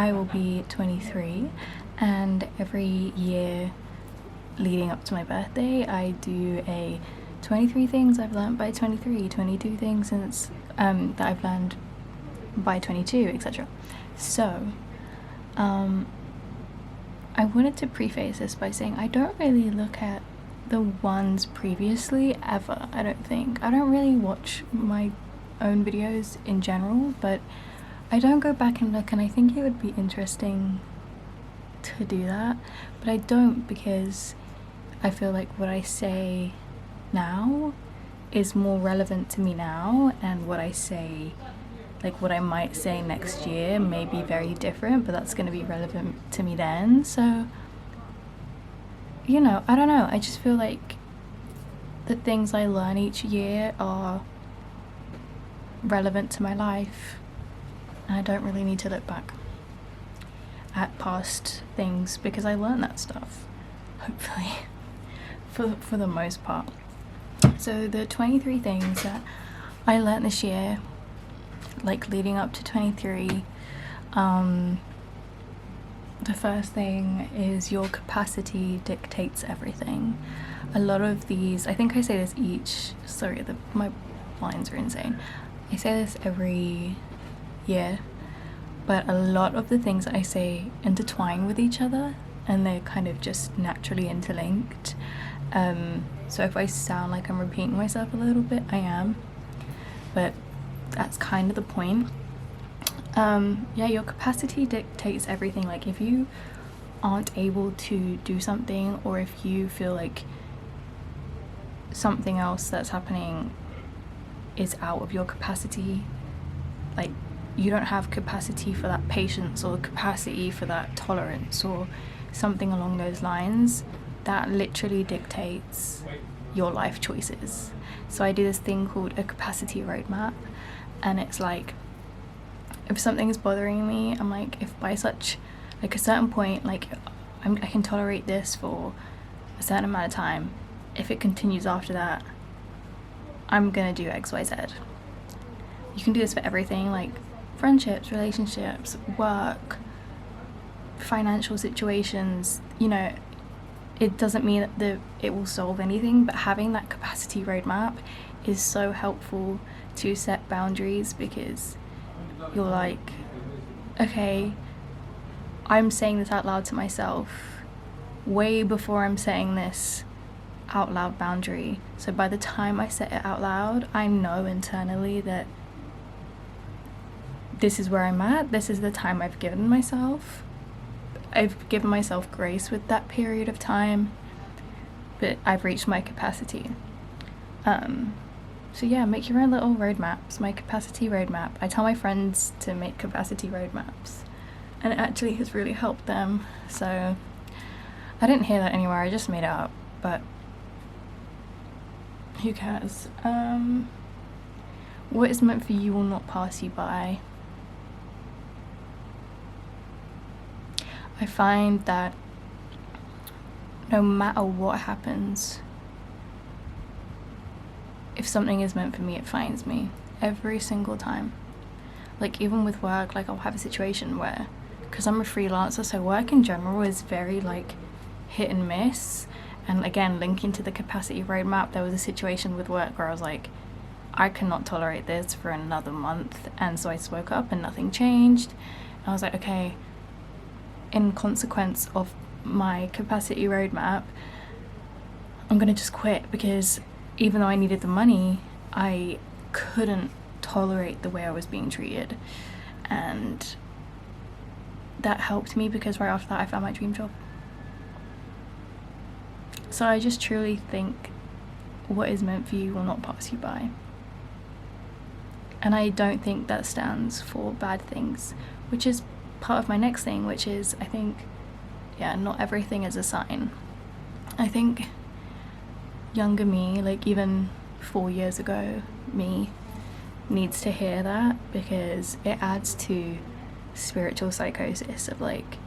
I will be 23, and every year leading up to my birthday I do a 23 things I've learned by 23, 22 things since that I've learned by 22, etc. So I wanted to preface this by saying I don't really look at the ones previously ever. I don't really watch my own videos in general, but I don't go back and look, and I think it would be interesting to do that, but I don't, because I feel like what I say now is more relevant to me now, and what I say, like what I might say next year, may be very different, but that's going to be relevant to me then. So, you know, I don't know, I just feel like the things I learn each year are relevant to my life, and I don't really need to look back at past things because I learned that stuff, hopefully, for the most part. So the 23 things that I learned this year, like leading up to 23, the first thing is your capacity dictates everything. A lot of these, I think I say this my lines are insane. I say this every year, but a lot of the things that I say intertwine with each other, and they're kind of just naturally interlinked. So if I sound like I'm repeating myself a little bit, I am, but that's kind of the point. Yeah, your capacity dictates everything. Like if you aren't able to do something, or if you feel like something else that's happening is out of your capacity, like you don't have capacity for that patience or capacity for that tolerance or something along those lines, that literally dictates your life choices. So I do this thing called a capacity roadmap, and it's like, if something is bothering me, I'm like, if by such like a certain point, like I can tolerate this for a certain amount of time, if it continues after that, I'm gonna do XYZ. You can do this for everything, like friendships, relationships, work, financial situations. You know, it doesn't mean that it will solve anything, but having that capacity roadmap is so helpful to set boundaries, because you're like, okay, I'm saying this out loud to myself way before I'm saying this out loud boundary. So by the time I set it out loud, I know internally that this is where I'm at, this is the time I've given myself. I've given myself grace with that period of time, but I've reached my capacity. So yeah, make your own little roadmaps. My capacity roadmap. I tell my friends to make capacity roadmaps, and it actually has really helped them. So I didn't hear that anywhere, I just made it up, but who cares? What is meant for you will not pass you by. I find that no matter what happens, if something is meant for me, it finds me every single time. Like even with work, like I'll have a situation where, because I'm a freelancer, so work in general is very like hit and miss. And again, linking to the capacity roadmap, there was a situation with work where I was like, I cannot tolerate this for another month, and so I just woke up and nothing changed, and I was like, okay, in consequence of my capacity roadmap, I'm gonna just quit, because even though I needed the money, I couldn't tolerate the way I was being treated. And that helped me, because right after that I found my dream job. So I just truly think what is meant for you will not pass you by. And I don't think that stands for bad things, which is part of my next thing, which is, I think, yeah, not everything is a sign. I think younger me, like even 4 years ago me, needs to hear that, because it adds to spiritual psychosis of like,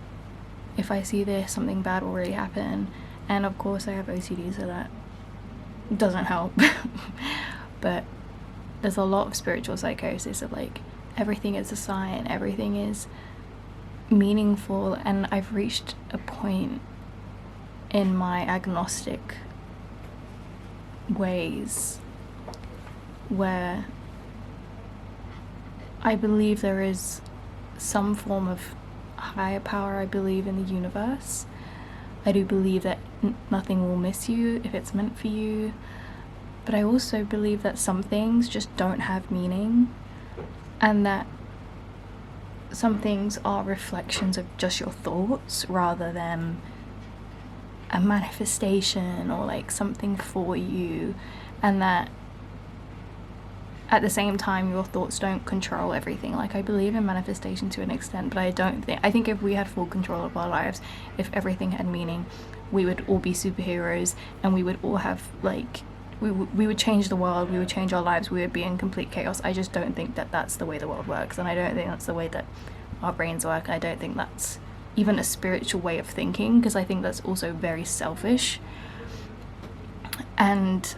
if I see this, something bad will really happen. And of course I have OCD, so that doesn't help. But there's a lot of spiritual psychosis of like, everything is a sign, everything is meaningful, and I've reached a point in my agnostic ways where I believe there is some form of higher power. I believe in the universe. I do believe that nothing will miss you if it's meant for you, but I also believe that some things just don't have meaning, and that some things are reflections of just your thoughts rather than a manifestation or like something for you, and that at the same time your thoughts don't control everything. Like, I believe in manifestation to an extent, but I think if we had full control of our lives, if everything had meaning, we would all be superheroes, and we would all have like we would change the world, we would change our lives, we would be in complete chaos. I just don't think that that's the way the world works, and I don't think that's the way that our brains work. I don't think that's even a spiritual way of thinking, because I think that's also very selfish. And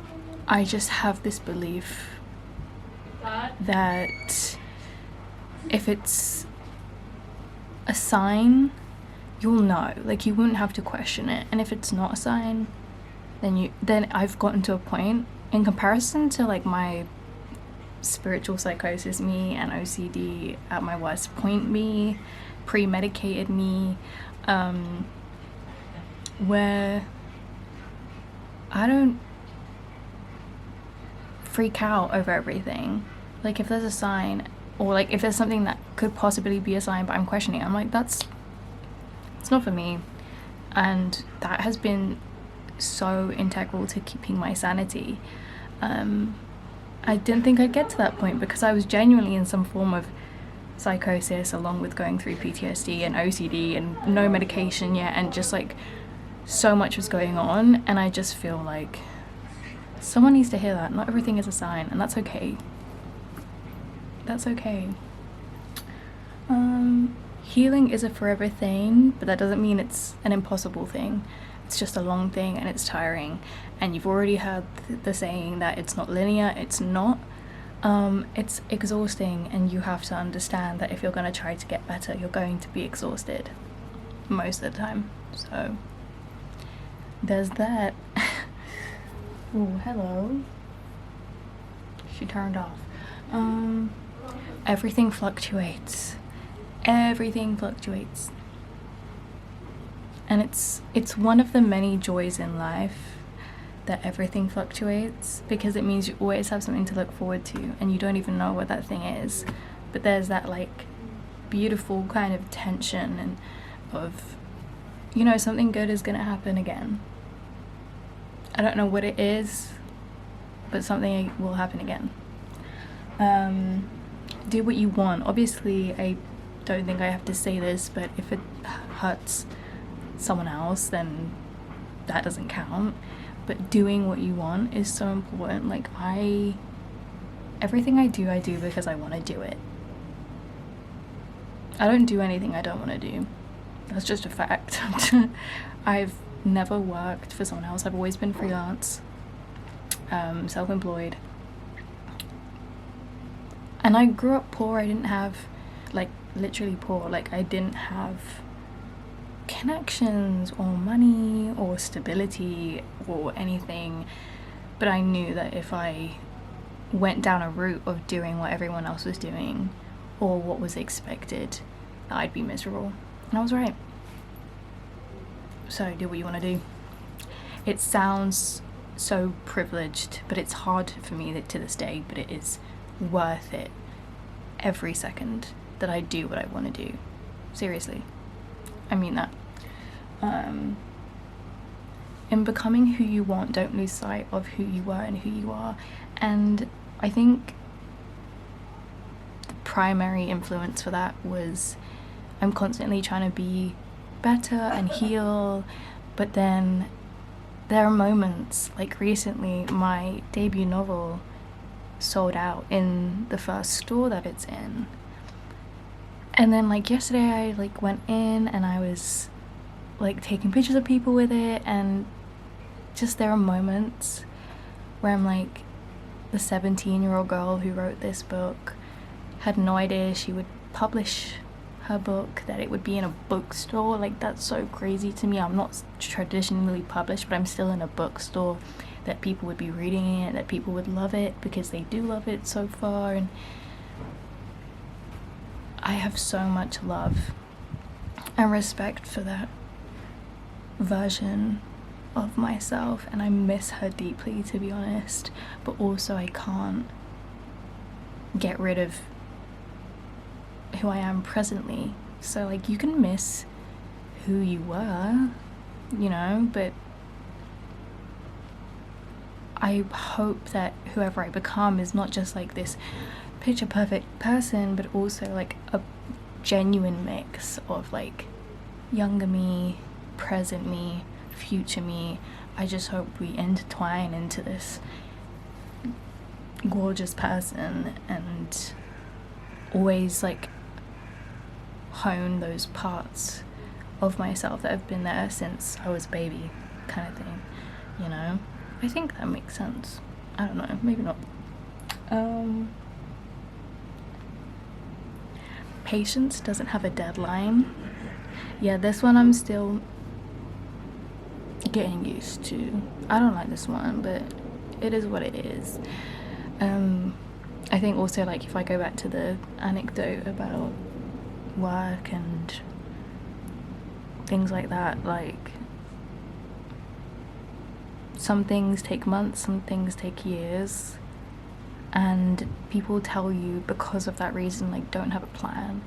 I just have this belief that if it's a sign, you'll know. Like, you wouldn't have to question it. And if it's not a sign, then I've gotten to a point, in comparison to like my spiritual psychosis me and OCD at my worst point me, pre-medicated me, where I don't freak out over everything. Like, if there's a sign, or like if there's something that could possibly be a sign but I'm questioning it, I'm like, it's not for me. And that has been so integral to keeping my sanity. I didn't think I'd get to that point, because I was genuinely in some form of psychosis along with going through PTSD and OCD and no medication yet, and just like so much was going on. And I just feel like someone needs to hear that not everything is a sign, and that's okay. That's okay. Healing is a forever thing, but that doesn't mean it's an impossible thing. It's just a long thing, and it's tiring. And you've already heard the saying that it's not linear. It's not. It's exhausting, and you have to understand that if you're going to try to get better, you're going to be exhausted most of the time. So there's that. Oh, hello. She turned off. Everything fluctuates. Everything fluctuates. And it's one of the many joys in life that everything fluctuates, because it means you always have something to look forward to, and you don't even know what that thing is. But there's that like beautiful kind of tension and of, you know, something good is gonna happen again. I don't know what it is, but something will happen again. Do what you want. Obviously, I don't think I have to say this, but if it hurts someone else, then that doesn't count. But doing what you want is so important. Like, everything I do because I want to do it. I don't do anything I don't want to do. That's just a fact. I've never worked for someone else. I've always been freelance, self-employed. And I grew up poor. I didn't have, like, literally poor. Like, I didn't have connections or money or stability or anything. But I knew that if I went down a route of doing what everyone else was doing or what was expected, I'd be miserable. And I was right. So do what you want to do. It sounds so privileged, but it's hard for me to this day, but it is worth it every second that I do what I want to do. Seriously. I mean that. In becoming who you want, don't lose sight of who you were and who you are. And I think the primary influence for that was I'm constantly trying to be better and heal, but then there are moments, like recently my debut novel sold out in the first store that it's in. And then like yesterday I like went in and I was like taking pictures of people with it, and just there are moments where I'm like, the 17-year-old girl who wrote this book had no idea she would publish her book, that it would be in a bookstore. Like, that's so crazy to me. I'm not traditionally published, but I'm still in a bookstore, that people would be reading it, that people would love it, because they do love it so far. And I have so much love and respect for that version of myself, and I miss her deeply, to be honest. But also I can't get rid of who I am presently. So like, you can miss who you were, you know, but I hope that whoever I become is not just like this picture perfect person, but also like a genuine mix of like younger me, present me, future me. I just hope we intertwine into this gorgeous person and always like hone those parts of myself that have been there since I was a baby, kind of thing, you know? I think that makes sense. I don't know, maybe not. Patience doesn't have a deadline. Yeah, this one I'm still getting used to. I don't like this one, but it is what it is. I think also, like, if I go back to the anecdote about work and things like that, like, some things take months, some things take years, and people tell you because of that reason, like, don't have a plan.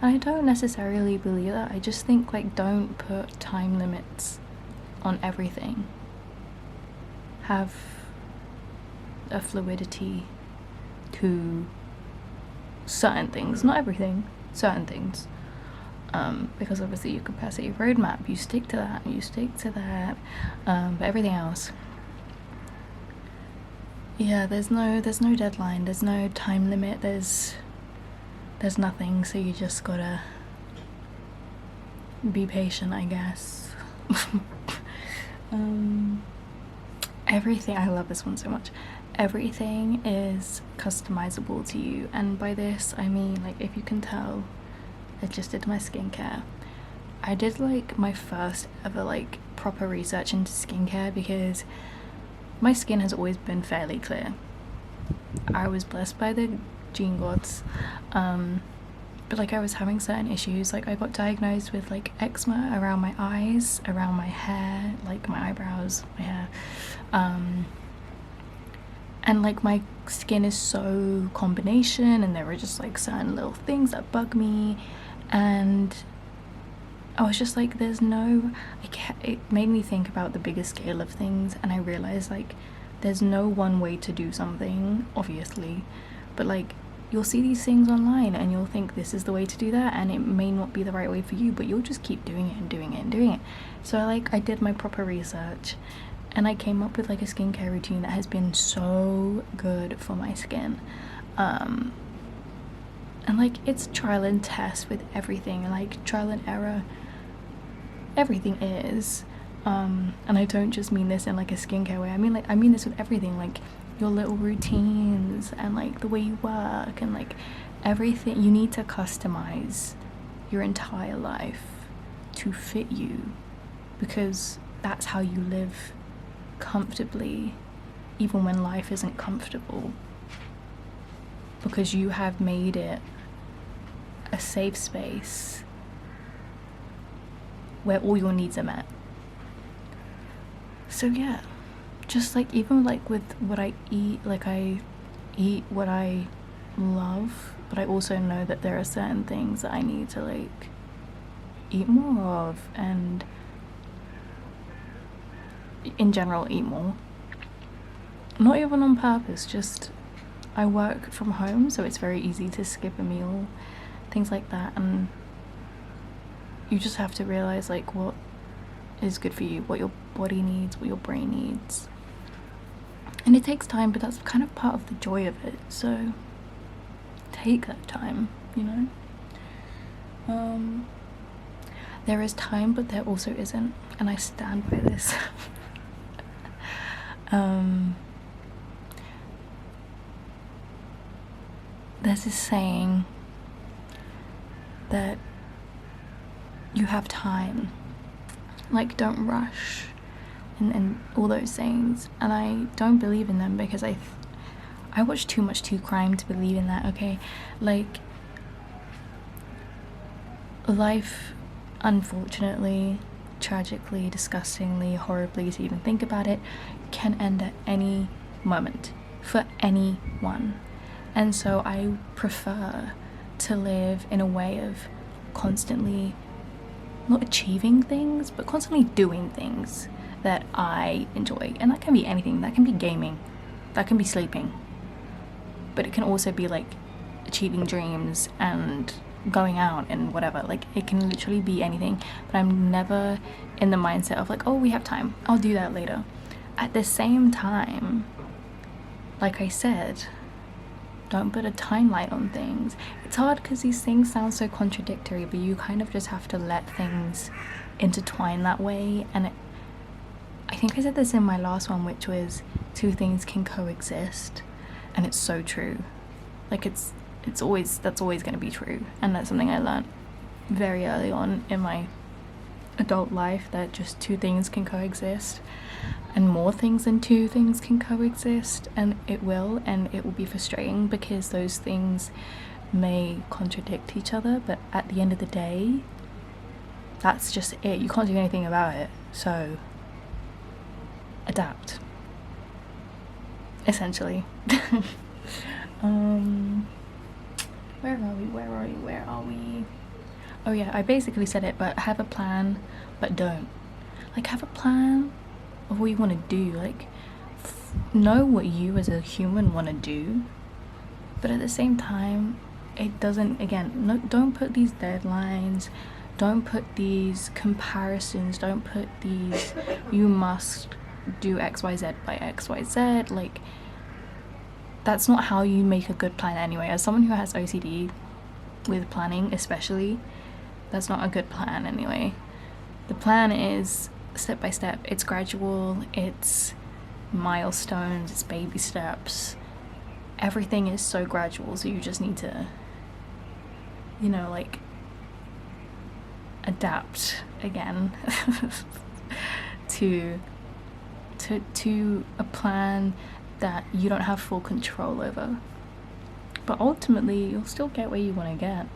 And I don't necessarily believe that. I just think, like, don't put time limits on everything. Have a fluidity to certain things, not everything, certain things. Because obviously your capacity roadmap, you stick to that, but everything else, yeah, there's no deadline, there's no time limit, there's nothing, so you just gotta be patient, I guess. Everything, I love this one so much. Everything is customizable to you, and by this I mean, like, if you can tell, I just did my skincare. I did like my first ever like proper research into skincare because my skin has always been fairly clear. I was blessed by the gene gods, but like I was having certain issues. Like I got diagnosed with like eczema around my eyes, around my hair, like my eyebrows, my hair, and like my skin is so combination, and there were just like certain little things that bug me, and I was just like, there's no, it made me think about the bigger scale of things, and I realized like there's no one way to do something, obviously, but like you'll see these things online and you'll think this is the way to do that, and it may not be the right way for you, but you'll just keep doing it and doing it and doing it. So like I did my proper research, and I came up with like a skincare routine that has been so good for my skin. And like it's trial and test with everything, like trial and error, everything is. And I don't just mean this in like a skincare way, I mean this with everything, like your little routines and like the way you work and like everything. You need to customize your entire life to fit you, because that's how you live comfortably even when life isn't comfortable, because you have made it a safe space where all your needs are met. So yeah, just like even like with what I eat, like I eat what I love, but I also know that there are certain things that I need to like eat more of, and in general eat more. Not even on purpose, just I work from home, so it's very easy to skip a meal, things like that, and you just have to realize like what is good for you, what your body needs, what your brain needs. And it takes time, but that's kind of part of the joy of it, so take that time, you know. There is time, but there also isn't, and I stand by this. There's this saying that you have time, like don't rush, and all those things. And I don't believe in them because I watch too much true crime to believe in that, okay? Like, life, unfortunately, tragically, disgustingly, horribly to even think about it, can end at any moment for anyone. And so I prefer to live in a way of constantly not achieving things, but constantly doing things that I enjoy. And that can be anything. That can be gaming, that can be sleeping, but it can also be like achieving dreams and going out and whatever. Like, it can literally be anything. But I'm never in the mindset of like, oh, we have time, I'll do that later. At the same time, like I said, don't put a timeline on things. It's hard because these things sound so contradictory, but you kind of just have to let things intertwine that way. And I think I said this in my last one, which was two things can coexist, and it's so true. Like, that's always going to be true. And that's something I learned very early on in my adult life, that just two things can coexist, and more things than two things can coexist, and it will be frustrating because those things may contradict each other, but at the end of the day, that's just it. You can't do anything about it, so adapt, essentially. Where are we? Oh yeah, I basically said it, but have a plan, but don't. Like, have a plan of what you want to do. Like, know what you as a human want to do, but at the same time, it doesn't, again, no, don't put these deadlines, don't put these comparisons, don't put these, you must do XYZ by XYZ. Like, that's not how you make a good plan anyway. As someone who has OCD with planning especially, that's not a good plan anyway. The plan is step by step, it's gradual, it's milestones, it's baby steps. Everything is so gradual, so you just need to, you know, like, adapt again to a plan that you don't have full control over. But ultimately, you'll still get where you want to get.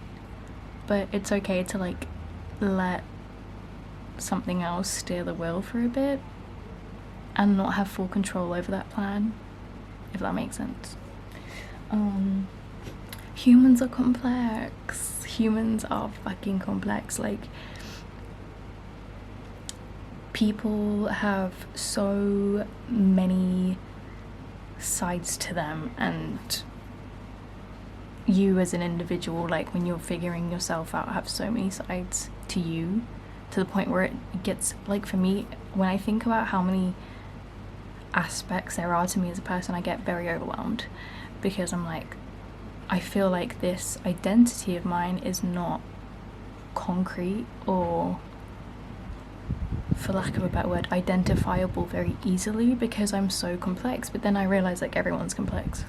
But it's okay to, like, let something else steer the wheel for a bit and not have full control over that plan, if that makes sense. Humans are complex. Humans are fucking complex. Like, people have so many sides to them, and you as an individual, like, when you're figuring yourself out, have so many sides to you, to the point where it gets, like, for me, when I think about how many aspects there are to me as a person, I get very overwhelmed, because I'm like, I feel like this identity of mine is not concrete, or, for lack of a better word, identifiable very easily, because I'm so complex. But then I realize, like, everyone's complex.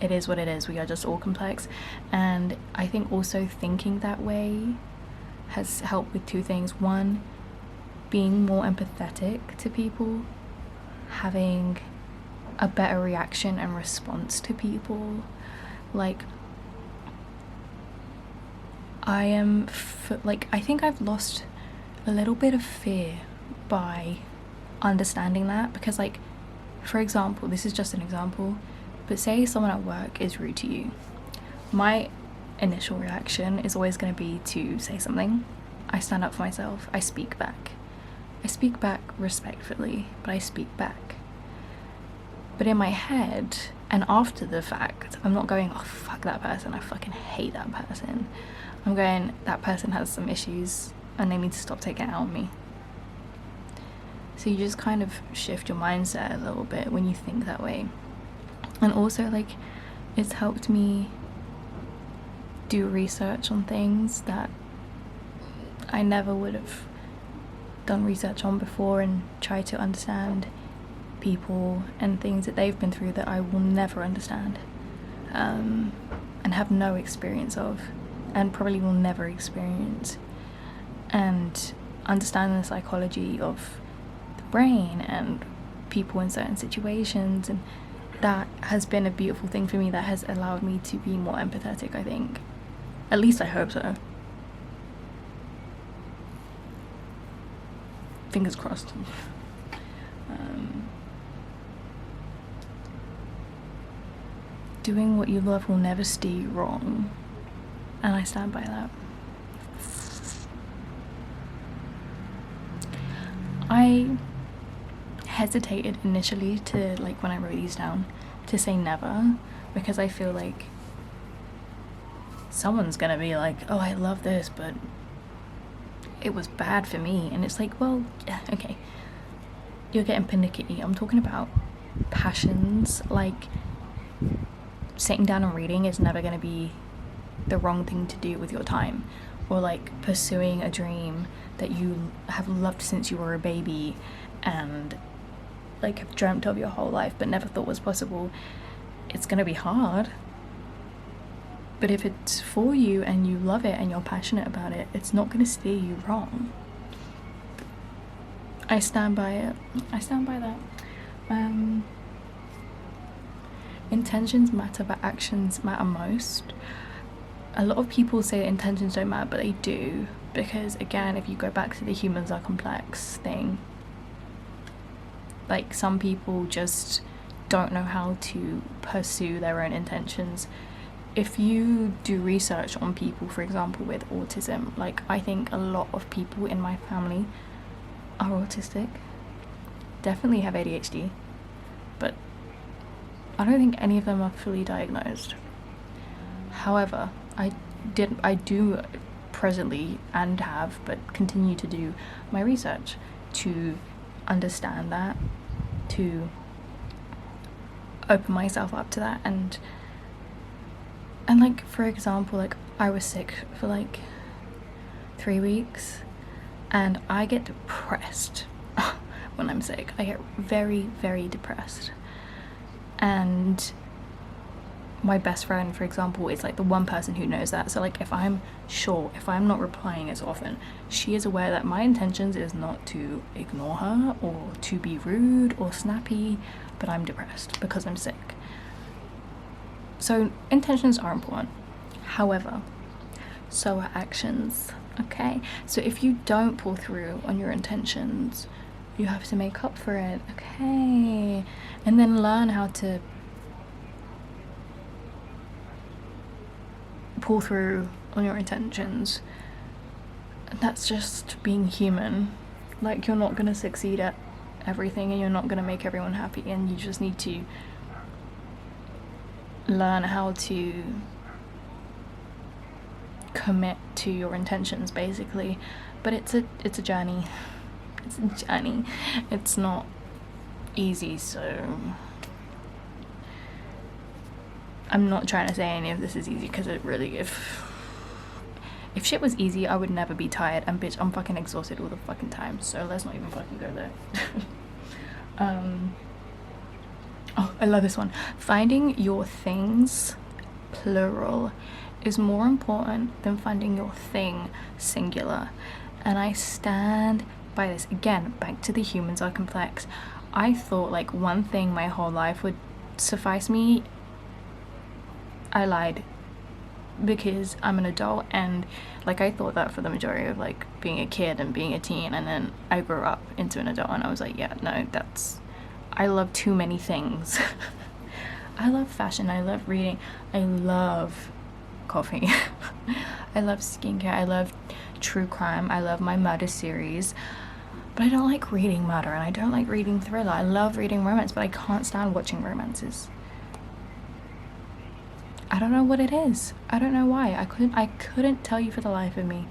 It is what it is. We are just all complex. And I think also thinking that way has helped with two things. One, being more empathetic to people, having a better reaction and response to people. Like, I think I've lost a little bit of fear by understanding that, because, like, for example, this is just an example, but say someone at work is rude to you, my initial reaction is always going to be to say something. I stand up for myself, I speak back respectfully, but I speak back. But in my head, and after the fact, I'm not going, oh, fuck that person, I fucking hate that person. I'm going, that person has some issues and they need to stop taking it out on me. So you just kind of shift your mindset a little bit when you think that way. And also, like, it's helped me do research on things that I never would have done research on before, and try to understand people and things that they've been through that I will never understand, and have no experience of. and probably will never experience. And understanding the psychology of the brain and people in certain situations, and that has been a beautiful thing for me, that has allowed me to be more empathetic, I think. At least I hope so. Fingers crossed. Doing what you love will never steer you wrong, and I stand by that. I hesitated initially to, like, when I wrote these down, to say never, because I feel like someone's gonna be like, oh, I love this, but it was bad for me. And it's like, well, yeah, okay, you're getting pernickety. I'm talking about passions. Like, sitting down and reading is never gonna be the wrong thing to do with your time, or like pursuing a dream that you have loved since you were a baby and like have dreamt of your whole life but never thought was possible. It's gonna be hard, but if it's for you and you love it and you're passionate about it, it's not gonna steer you wrong. I stand by it. I stand by that. Intentions matter, but actions matter most. A lot of people say intentions don't matter, but they do, because again, if you go back to the humans are complex thing, like, some people just don't know how to pursue their own intentions. If you do research on people, for example, with autism, like, I think a lot of people in my family are autistic, definitely have ADHD, but I don't think any of them are fully diagnosed. However, I do presently, and have, but continue to do my research to understand that, to open myself up to that, and like, for example, like, I was sick for like 3 weeks, and I get depressed when I'm sick. I get very, very depressed. And my best friend, for example, is like the one person who knows that. So like, if I'm not replying as often, she is aware that my intentions is not to ignore her or to be rude or snappy, but I'm depressed because I'm sick. So intentions are important. However, so are actions. Okay, so if you don't pull through on your intentions, you have to make up for it. Okay, and then learn how to pull through on your intentions. That's just being human. Like, you're not gonna succeed at everything, and you're not gonna make everyone happy, and you just need to learn how to commit to your intentions, basically. But it's a journey. It's a journey. It's not easy, so I'm not trying to say any of this is easy, because it really, if shit was easy, I would never be tired, and bitch, I'm fucking exhausted all the fucking time, so let's not even fucking go there. Oh, I love this one. Finding your things, plural, is more important than finding your thing, singular. And I stand by this. Again, back to the humans are complex. I thought like one thing my whole life would suffice me. I lied, because I'm an adult, and like, I thought that for the majority of like being a kid and being a teen, and then I grew up into an adult and I was like, yeah, no, I love too many things. I love fashion, I love reading, I love coffee, I love skincare, I love true crime, I love my murder series, but I don't like reading murder, and I don't like reading thriller. I love reading romance, but I can't stand watching romances. I don't know what it is. I don't know why. I couldn't tell you for the life of me.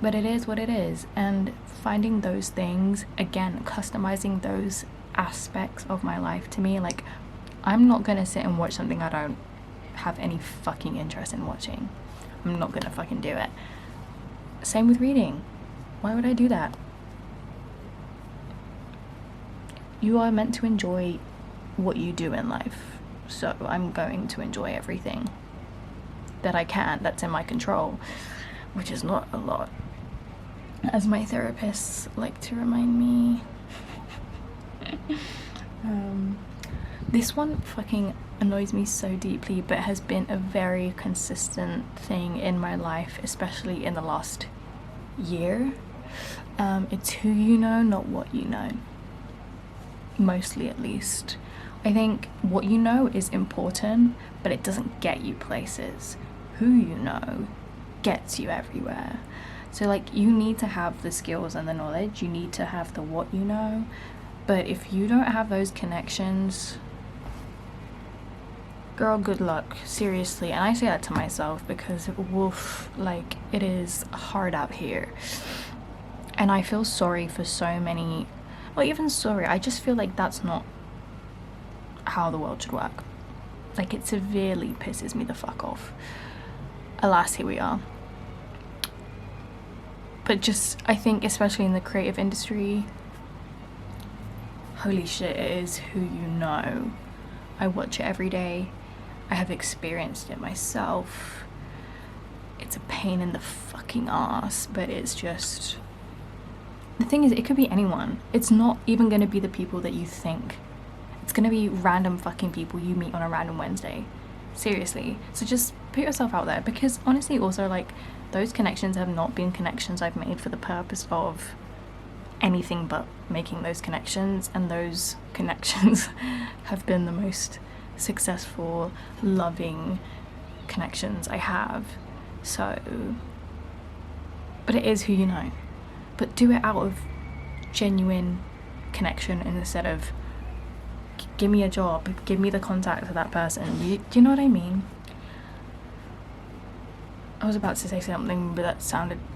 But it is what it is. And finding those things, again, customizing those aspects of my life to me, like, I'm not gonna sit and watch something I don't have any fucking interest in watching. I'm not gonna fucking do it. Same with reading. Why would I do that? You are meant to enjoy what you do in life. So I'm going to enjoy everything. that I can, that's in my control, which is not a lot, as my therapists like to remind me. This one fucking annoys me so deeply, but has been a very consistent thing in my life, especially in the last year. It's who you know, not what you know. Mostly, at least. I think what you know is important, but it doesn't get you places. Who you know gets you everywhere. So like, you need to have the skills and the knowledge, you need to have the what you know, but if you don't have those connections, girl, good luck, seriously. And I say that to myself because woof, like, it is hard out here. And I feel sorry for so many, well, even sorry, I just feel like that's not how the world should work. Like, it severely pisses me the fuck off. Alas, here we are. But just, I think especially in the creative industry, holy shit, it is who you know. I watch it every day. I have experienced it myself. It's a pain in the fucking ass, but it's just, the thing is, it could be anyone. It's not even going to be the people that you think. It's going to be random fucking people you meet on a random Wednesday. Seriously. So just put yourself out there, because honestly also, like, those connections have not been connections I've made for the purpose of anything but making those connections, and those connections have been the most successful, loving connections I have. So, but it is who you know. But do it out of genuine connection instead of give me a job, give me the contact of that person. Do you know what I mean? I was about to say something, but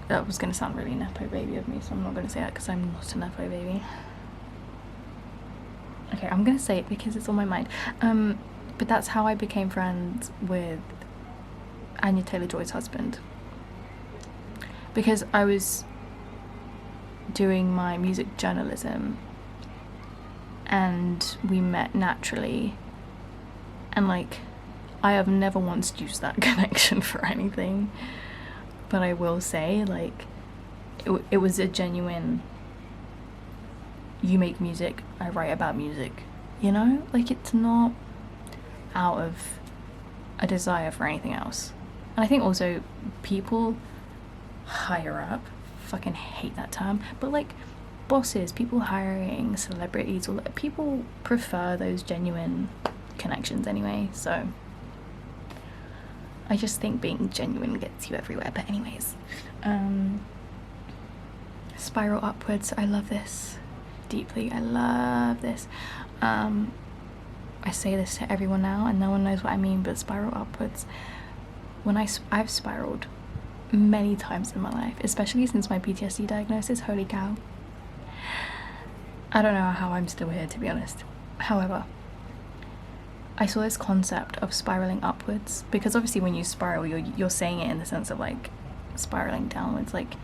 that was going to sound really nepo baby of me, so I'm not going to say that because I'm not a nepo baby. Okay, I'm going to say it because it's on my mind. But that's how I became friends with Anya Taylor-Joy's husband. Because I was doing my music journalism and we met naturally, and like, I have never once used that connection for anything, but I will say, like, it was a genuine, you make music, I write about music, you know? Like, it's not out of a desire for anything else. And I think also people higher up, fucking hate that term, but like bosses, people hiring, celebrities, all that, people prefer those genuine connections anyway. So I just think being genuine gets you everywhere. But anyways, spiral upwards. I love this deeply. I love this. I say this to everyone now and no one knows what I mean, but spiral upwards. When I've spiraled many times in my life, especially since my PTSD diagnosis. Holy cow. I don't know how I'm still here, to be honest. However, I saw this concept of spiraling upwards, because obviously when you spiral, you're saying it in the sense of like spiraling downwards, like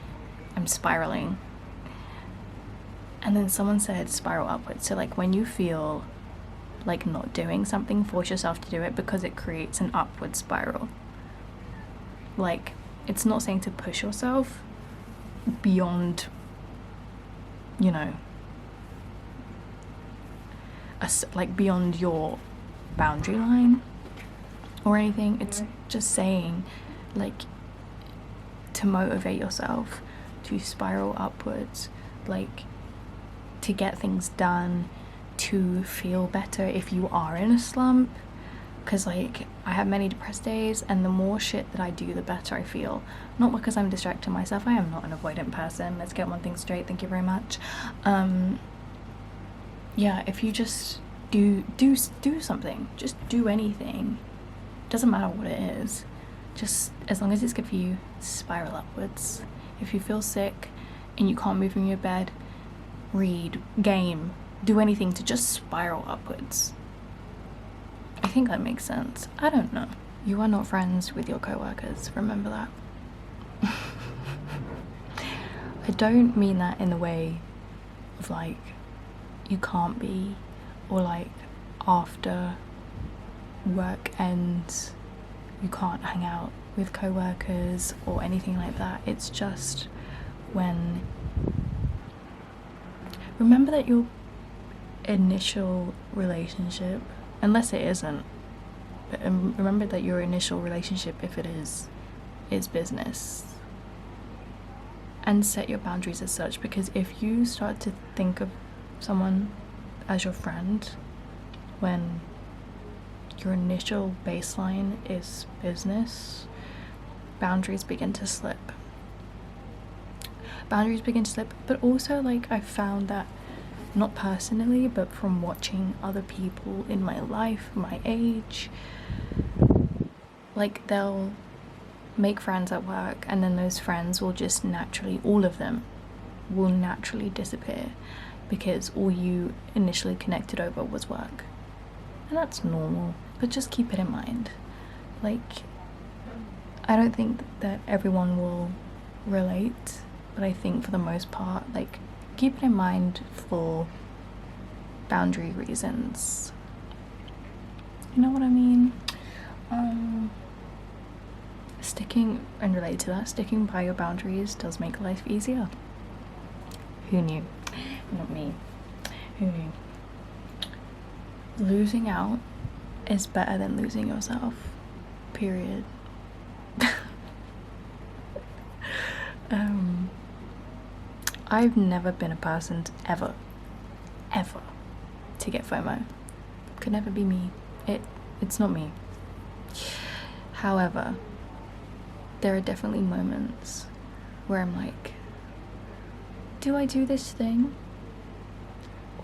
I'm spiraling. And then someone said spiral upwards. So like when you feel like not doing something, force yourself to do it, because it creates an upward spiral. Like, it's not saying to push yourself beyond, you know, like beyond your boundary line or anything. It's just saying, like, to motivate yourself to spiral upwards, like to get things done, to feel better if you are in a slump. Because like, I have many depressed days, and the more shit that I do, the better I feel. Not because I'm distracting myself. I am not an avoidant person. Let's get one thing straight. Thank you very much. Yeah, if you just do something, just do anything. Doesn't matter what it is. Just as long as it's good for you, spiral upwards. If you feel sick and you can't move from your bed, read, game, do anything to just spiral upwards. I think that makes sense. I don't know. You are not friends with your co-workers, remember that. I don't mean that in the way of like, you can't be, or like after work ends, you can't hang out with co-workers or anything like that. It's just when, remember that your initial relationship, unless it isn't, but remember that your initial relationship, if it is business, and set your boundaries as such. Because if you start to think of someone as your friend when your initial baseline is business, boundaries begin to slip. But also, like, I found that, not personally, but from watching other people in my life, my age, like, they'll make friends at work and then those friends will just naturally, all of them will naturally disappear because all you initially connected over was work. And that's normal, but just keep it in mind. Like, I don't think that everyone will relate, but I think for the most part, like, keep it in mind for boundary reasons. You know what I mean? Sticking by your boundaries does make life easier. Who knew? Not me. Who knew? Losing out is better than losing yourself. Period. I've never been a person ever to get FOMO. Could never be me. It's not me. However, there are definitely moments where I'm like, do I do this thing?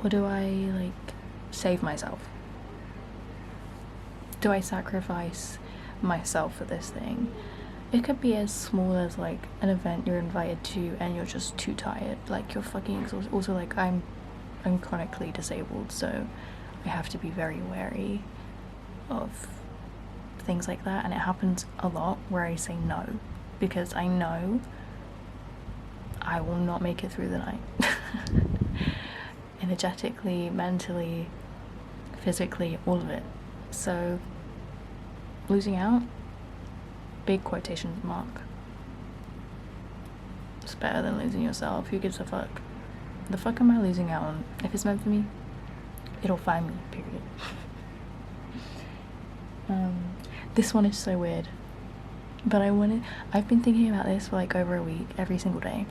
Or do I, like, save myself? Do I sacrifice myself for this thing? It could be as small as, like, an event you're invited to and you're just too tired, like, you're fucking exhausted. Also, like, I'm chronically disabled, so I have to be very wary of things like that, and it happens a lot where I say no because I know I will not make it through the night. Energetically, mentally, physically, all of it. So losing out, big quotation mark. It's better than losing yourself. Who gives a fuck? The fuck am I losing out on? If it's meant for me, it'll find me, period. This one is so weird, but I've been thinking about this for like over a week, every single day.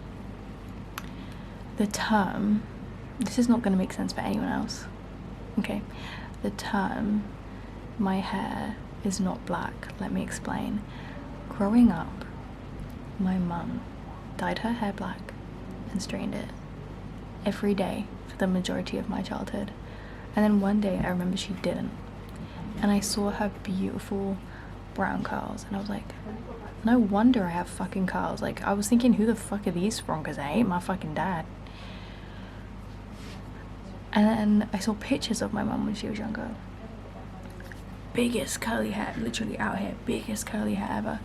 The term, this is not going to make sense for anyone else, okay? The term, my hair is not black, let me explain. Growing up, my mum dyed her hair black and straightened it every day for the majority of my childhood. And then one day I remember she didn't. And I saw her beautiful brown curls and I was like, no wonder I have fucking curls. Like, I was thinking, who the fuck are these from? Because I ain't my fucking dad. And then I saw pictures of my mum when she was younger. Biggest curly hair, literally out here, biggest curly hair ever.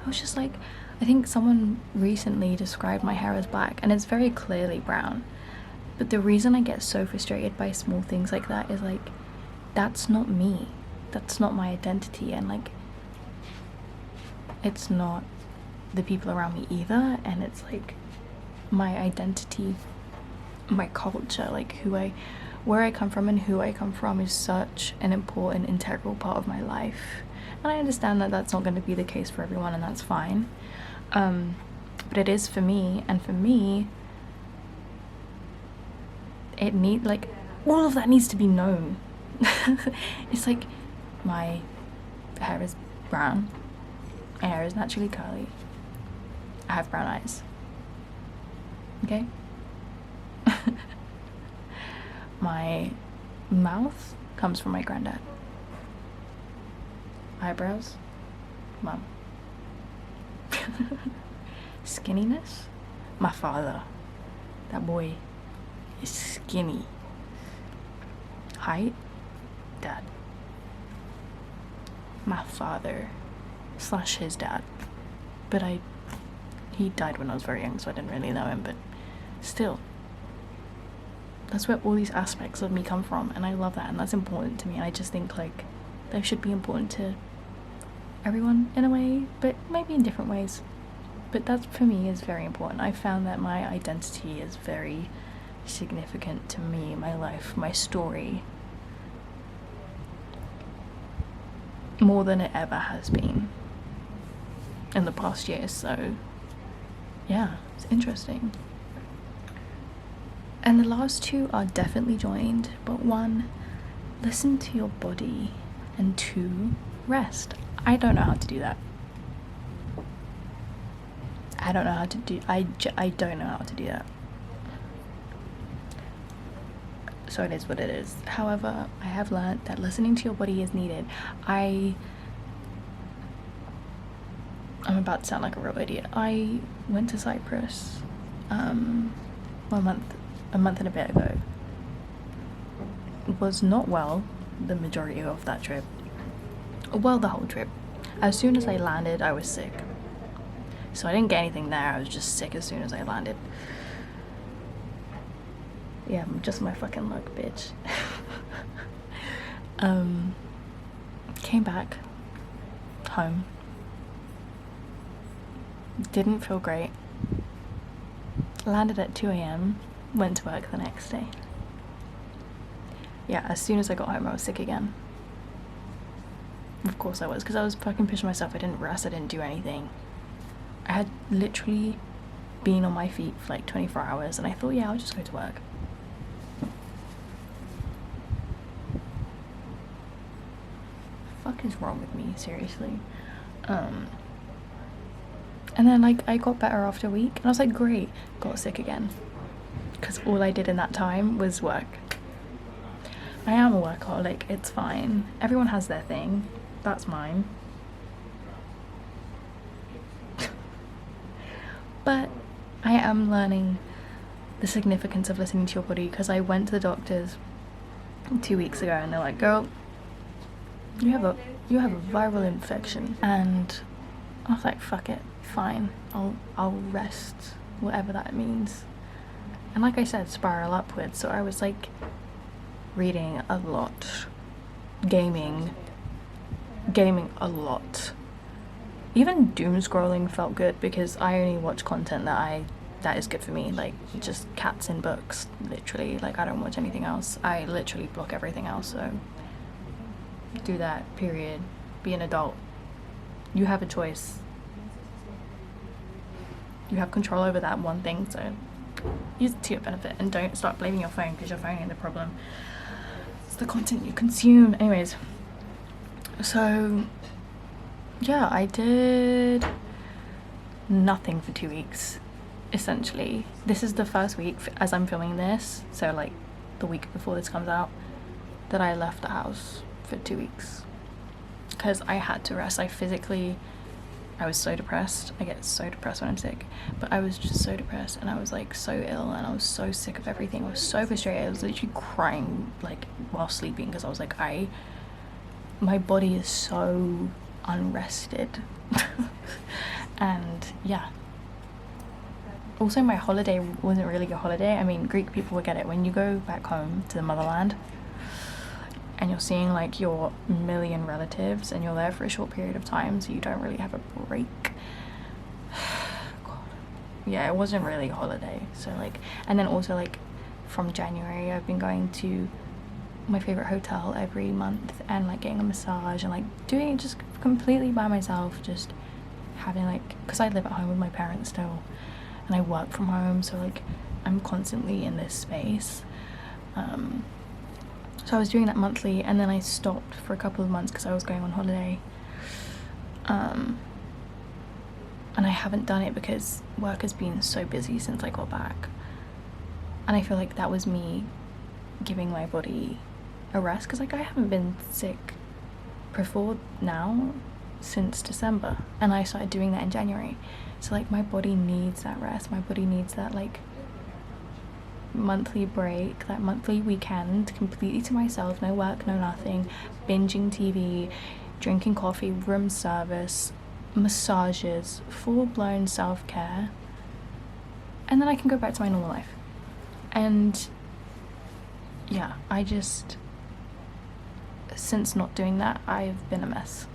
I was just like, I think someone recently described my hair as black and it's very clearly brown. But the reason I get so frustrated by small things like that is like, that's not me. That's not my identity, and like, it's not the people around me either, and it's like my identity, my culture, like where I come from and who I come from is such an important, integral part of my life. And I understand that that's not going to be the case for everyone, and that's fine. But it is for me, and for me, like, all of that needs to be known. It's like, my hair is brown, my hair is naturally curly, I have brown eyes, okay? My mouth comes from my granddad, eyebrows, mum. Skinniness, my father. That boy is skinny. Height, dad. My father / his dad, but he died when I was very young, so I didn't really know him, but still, that's where all these aspects of me come from, and I love that, and that's important to me. And I just think, like, that should be important to everyone in a way, but maybe in different ways. But that for me is very important. I found that my identity is very significant to me, my life, my story, more than it ever has been in the past year. So yeah, it's interesting. And the last two are definitely joined, but one, listen to your body, and two, rest. I don't know how to do that. I don't know how to do I don't know how to do that. So it is what it is. However, I have learned that listening to your body is needed. I'm about to sound like a real idiot. I went to Cyprus a month and a bit ago. Was not well the majority of that trip. Well, the whole trip. As soon as I landed, I was sick. So I didn't get anything there, I was just sick as soon as I landed. Yeah, just my fucking luck, bitch. Came back home. Didn't feel great. Landed at 2 a.m, went to work the next day. Yeah, as soon as I got home, I was sick again. Of course I was, because I was fucking pushing myself. I didn't rest, I didn't do anything. I had literally been on my feet for like 24 hours, and I thought, yeah, I'll just go to work. Fuck is wrong with me, seriously? And then like I got better after a week, and I was like, great. Got sick again, because all I did in that time was work. I am a workaholic, it's fine. Everyone has their thing. That's mine. But I am learning the significance of listening to your body, because I went to the doctors 2 weeks ago and they're like, girl, you have a viral infection. And I was like, fuck it, fine, I'll rest, whatever that means. And like I said, spiral upwards. So I was like reading a lot, gaming a lot. Even doom scrolling felt good, because I only watch content that is good for me, like just cats in books, literally. Like I don't watch anything else. I literally block everything else. So do that, period. Be an adult. You have a choice. You have control over that one thing, so use it to your benefit, and don't start blaming your phone, because your phone ain't the problem. It's the content you consume. Anyways, so yeah, I did nothing for 2 weeks, essentially. This is the first week as I'm filming this, so like the week before this comes out, that I left the house for 2 weeks, because I had to rest. I was so depressed. I get so depressed when I'm sick, but I was just so depressed, and I was like so ill, and I was so sick of everything. I was so frustrated. I was literally crying like while sleeping, because I was like, my body is so unrested. And yeah, also my holiday wasn't really a holiday. I mean, Greek people would get it. When you go back home to the motherland and you're seeing like your million relatives, and you're there for a short period of time, so you don't really have a break. God. Yeah, it wasn't really a holiday. So like, and then also like from January I've been going to my favorite hotel every month, and like getting a massage, and like doing it just completely by myself, just having like, because I live at home with my parents still, and I work from home, so like I'm constantly in this space. So I was doing that monthly, and then I stopped for a couple of months because I was going on holiday, and I haven't done it because work has been so busy since I got back, and I feel like that was me giving my body a rest, because like I haven't been sick before now since December, and I started doing that in January. So like my body needs that rest, my body needs that like monthly break, that monthly weekend completely to myself, no work, no nothing, binging TV, drinking coffee, room service, massages, full-blown self-care, and then I can go back to my normal life. And yeah, I just, since not doing that, I've been a mess.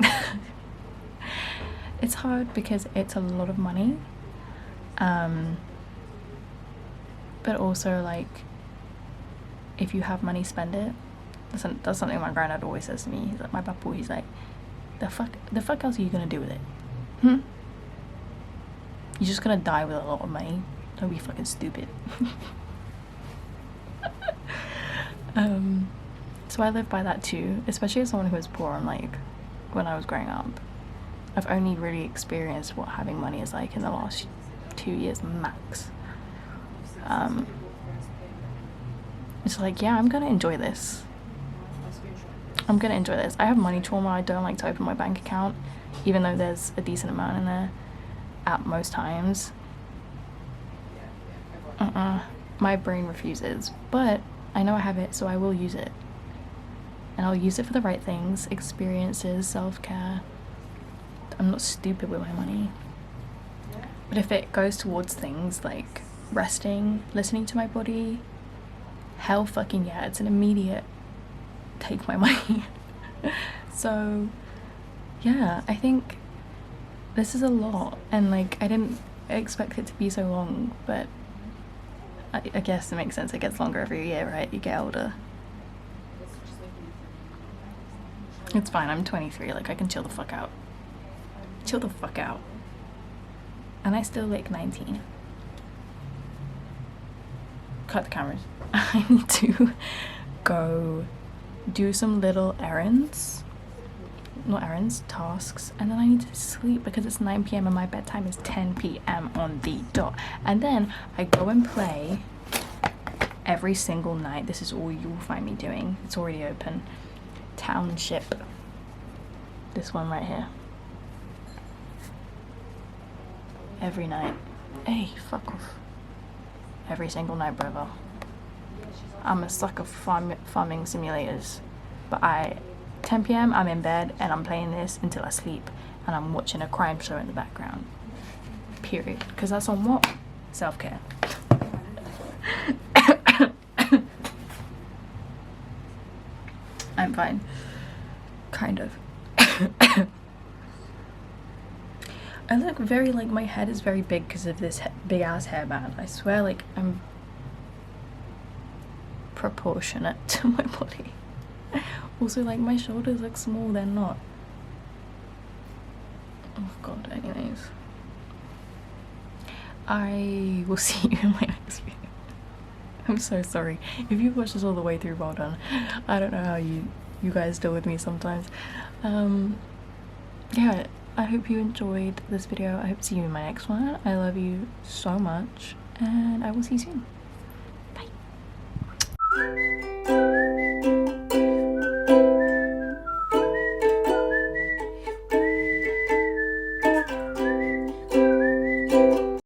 it's hard because it's a lot of money, but also like if you have money, spend it. That's something my granddad always says to me. He's like, my papu, he's like, the fuck else are you gonna do with it? You're just gonna die with a lot of money. Don't be fucking stupid. So I live by that too, especially as someone who was poor. And like when I was growing up, I've only really experienced what having money is like in the last 2 years max. It's like, yeah, I'm gonna enjoy this. I have money trauma. I don't like to open my bank account, even though there's a decent amount in there at most times. My brain refuses, but I know I have it, so I will use it. And I'll use it for the right things, experiences, self-care. I'm not stupid with my money. But if it goes towards things like resting, listening to my body, hell fucking yeah, it's an immediate take my money. So yeah, I think this is a lot, and like I didn't expect it to be so long, but I guess it makes sense. It gets longer every year, right? You get older. It's fine, I'm 23, like I can chill the fuck out. And I still look 19. Cut the cameras. I need to go do some little errands. Not errands, tasks. And then I need to sleep because it's 9 p.m. and my bedtime is 10 p.m. on the dot. And then I go and play every single night. This is all you'll find me doing. It's already open. Township. This one right here. Every night. Hey, fuck off. Every single night, brother. I'm a sucker for farming simulators. But 10 p.m. I'm in bed and I'm playing this until I sleep. And I'm watching a crime show in the background. Period. Because that's on what? Self-care. I'm fine. Kind of. I look very, like, my head is very big because of this big ass hairband. I swear, like, I'm proportionate to my body. Also, like, my shoulders look small, they're not. Oh god, anyways. I will see you in my next video. I'm so sorry. If you've watched this all the way through, well done. I don't know how you guys deal with me sometimes. Yeah, I hope you enjoyed this video. I hope to see you in my next one. I love you so much, and I will see you soon.